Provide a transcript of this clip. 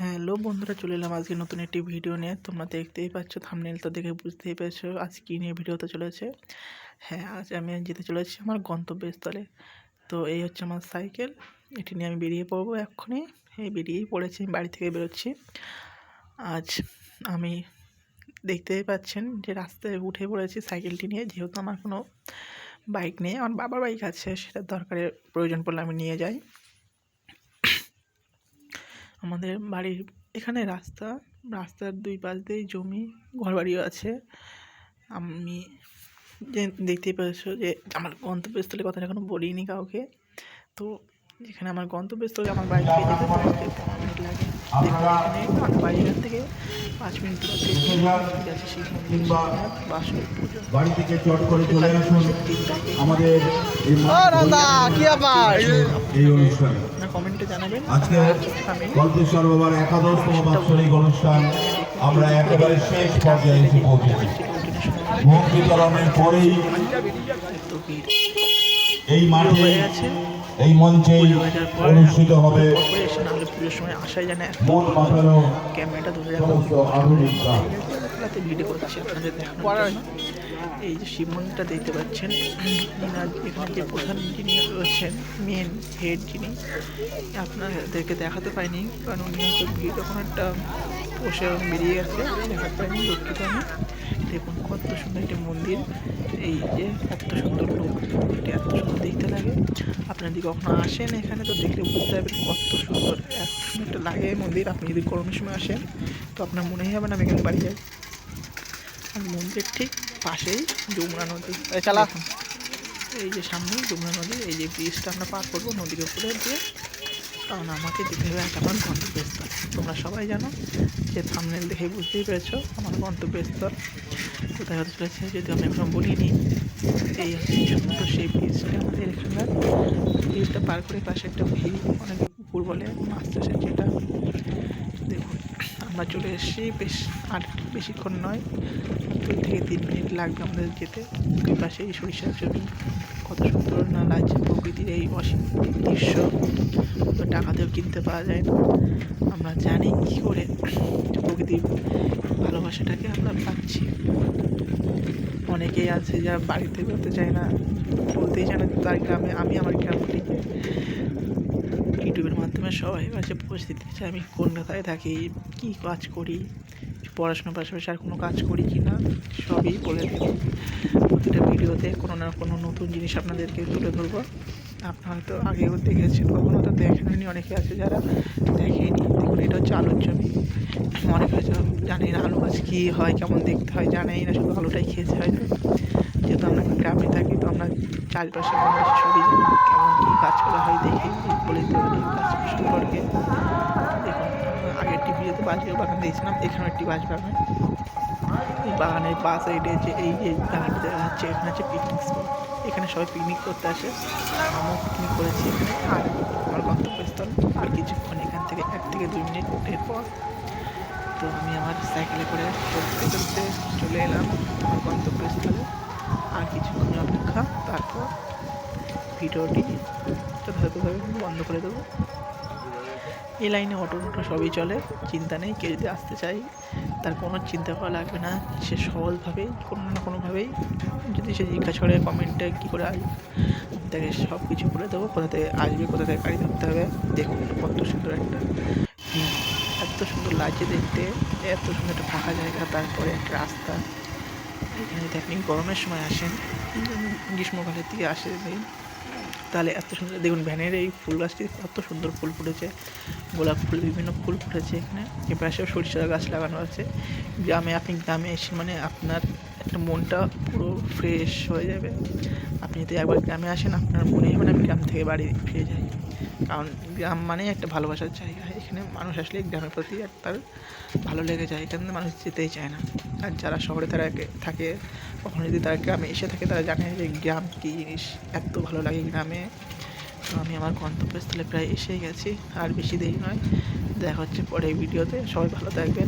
Hello বন্ধুরা, চলে এলাম আজকে নতুন একটি ভিডিও নিয়ে। তোমরা দেখতেই পাচ্ছ, থাম্বনেলটা দেখে বুঝতেই পেরেছো আজ কী নিয়ে ভিডিওতে চলেছে। হ্যাঁ, আজ আমি যেতে চলেছি আমার গন্তব্যস্থলে। তো এই হচ্ছে আমার সাইকেল, এটি নিয়ে আমি বেরিয়ে পড়বো এক্ষুনি। এই বেরিয়েই পড়েছি, বাড়ি থেকে বেরোচ্ছি। আজ আমি দেখতেই পাচ্ছেন যে রাস্তায় উঠে পড়েছি সাইকেলটি নিয়ে, যেহেতু আমার কোনো বাইক নেই। আমার বাবার বাইক আছে, সেটার দরকারে প্রয়োজন পড়লে আমি নিয়ে যাই। আমাদের বাড়ির এখানে রাস্তার দুই পাশ দিয়েই জমি, ঘরবাড়িও আছে। আমি দেখতেই পেয়েছো যে আমার গন্তব্যস্থলের কথাটা এখনো বলিনি কাউকে। তো যেখানে আমার গন্তব্যস্থলে আমার বাড়ি থেকে যেতে 10 মিনিট লাগে। দেখুন, এখানে আমার বাড়িঘাট থেকে 5 মিনিট দূরত্বে আছে শিব মন্দির, বাসন্তী পুজো। বাড়ি থেকে চট করে চলে আসুন আমাদের এই অনুষ্ঠানে। কমেন্টে জানাবেন। আজকে গল্পেশ্বর বাবার 11তম বাৎসরিক অনুষ্ঠান আমরা একেবারে শেষ পর্যায়ে এসে পৌঁছেছি। ভোগ বিতরণের পরেই এই মাঠে এই মঞ্চেই অনুষ্ঠিত হবে মন মাতানো সমস্ত আধুনিক গান। ভিডিও করছি আপনাদের দেখানোর জন্য। এই যে শিব মন্দিরটা দেখতে পাচ্ছেন, এখানে যে প্রধান যিনি রয়েছেন, মেন হেড যিনি, আপনাদেরকে দেখাতে পাইনি কারণ উনি হয়তো ভিড় তখন একটা বসে বেরিয়ে গেছে, দেখাতে পাইনি, দুঃখিত আমি। দেখুন কত সুন্দর একটি মন্দির, এই যে এত সুন্দর লোক, এটি এত সুন্দর দেখতে লাগে। আপনারা যদি কখনো আসেন এখানে তো দেখলে বুঝতে পারবেন কত সুন্দর, এত সুন্দর একটা লাগে মন্দির। আপনি যদি গরমের সময় আসেন তো আপনার মনেই হবে না আমি এখানে বাড়ি যাই। আর মন্দিরের ঠিক পাশেই যমুনা নদী। চালান এই যে সামনেই যমুনা নদী, এই যে ব্রিজটা আমরা পার করবো নদীর উপরে দিয়ে, কারণ আমাকে যেতে হবে আমার গন্তব্যস্থল। তোমরা সবাই জানো যে থাম্বনেল দেখে বুঝতেই পেরেছো আমার গন্তব্যস্থল কোথায় হতে চলেছে, যদি আমি এখন বলিনি। এই হচ্ছে সুন্দর সেই ব্রিজটা, আমাদের এখানকার ব্রিজটা পার করে পাশে একটা ভিড়, অনেক পুকুর বলে মাছ চাষের, যেটা দেখুন আমরা চলে এসেছি। আর বেশিক্ষণ নয়, 2 থেকে 3 মিনিট লাগবে আমাদের যেতে। দুই পাশে এই সরিষার জমি, কত সুন্দর না লাগছে প্রকৃতির এই অসীম দৃশ্য, টাকাতেও কিনতে পাওয়া যায় না। আমরা জানি কী করে প্রকৃতির ভালোবাসাটাকে আমরা পাচ্ছি। অনেকেই আছে যারা বাড়িতে করতে চায় না, বলতেই চায় না তার গ্রামে, আমি আমার গ্রামটিকে ইউটিউবের মাধ্যমে সবাই কাছে পৌঁছে দিতে চাই আমি কোন কোথায় থাকি, কী কাজ করি, পড়াশোনার পাশাপাশি আর কোনো কাজ করি কি না, সবই বলে দেব প্রতিটা ভিডিওতে। কোনো না কোনো নতুন জিনিস আপনাদেরকে তুলে ধরবো। আপনারা হয়তো আগেও দেখেছেন, কখনো তো দেখেননি, অনেকে আছে যারা দেখেনি। দেখুন এটা হচ্ছে আলুর জমি। অনেকে হয়তো জানেই না আলু গাছ কী হয়, কেমন দেখতে হয়, জানেই না, শুধু আলুটাই খেয়েছে হয়তো। যেহেতু আমরা গ্রামে থাকি তো আমরা চারপাশে সবই জানি কেমন কী গাছপালা হয়, দেখে বলে দিতে পারি গাছ সম্পর্কে। দেখুন আগের একটি ভিডিওতে বাগান দিয়েছিলাম, এখানেও একটি বাগান। এই বাগানের পাশ সাইডে যে এই যে বাগানটা দেখা যাচ্ছে, এখানে হচ্ছে পিকনিক স্পট। এখানে সবাই পিকনিক করতে আসে, আমিও পিকনিক করেছি এখানে। আর আমার গন্তব্যস্থল আর কিছুক্ষণ এখান থেকে 1 থেকে 2 মিনিটের পর। তো আমি আমার সাইকেলে করে চলতে চলতে চলে এলাম আমার গন্তব্যস্থলে। আর কিছুক্ষণ অপেক্ষা, তারপর ভিডিওটি যথাযথভাবে বন্ধ করে দেবো। এই লাইনে অটো সবই চলে, চিন্তা নেই। কেউ যদি আসতে চাই তার কোনো চিন্তা করা লাগবে না, সে সহজভাবেই কোনো না কোনোভাবেই যদি সে জিজ্ঞাসা করে কমেন্টে কী করে আসবে, তাকে সব কিছু বলে দেবো, কোথা থেকে আসবে, কোথা থেকে গাড়ি ধরতে হবে। দেখুন কত সুন্দর একটা, এত সুন্দর লাগছে দেখতে, এত সুন্দর একটা ফাঁকা জায়গা, তারপরে একটা রাস্তা। এখানে যদি আপনি গরমের সময় আসেন, গ্রীষ্মকালের দিকে আসেন তাহলে এত সুন্দর দেখুন ভ্যানের এই ফুল গাছটি কত সুন্দর ফুল ফুটেছে, গোলাপ ফুল, বিভিন্ন ফুল ফুটেছে এখানে। এপাশেও সরিষা গাছ লাগানো আছে। আপনি গ্রামে এসে মানে আপনার একটা মনটা পুরো ফ্রেশ হয়ে যাবে। আপনি যদি একবার গ্রামে আসেন আপনার মনেই হবে না আমি গ্রাম থেকে বাড়ি ফিরে যাই, কারণ গ্রাম মানে একটা ভালোবাসার জায়গা। এখানে মানুষ আসলে গ্রামের প্রতি তার ভালো লেগে যায়, এখানে মানুষ যেতেই চায় না। আর যারা শহরে তারা থাকে, কখনো যদি তারা গ্রামে এসে থাকে তারা জানে যে গ্রাম কী জিনিস, এত ভালো লাগে গ্রামে। তো আমি আমার গন্তব্যস্থলে প্রায় এসেই গেছি, আর বেশি দেরি নয়। দেখা হচ্ছে পরে ভিডিওতে, সবাই ভালো থাকবেন।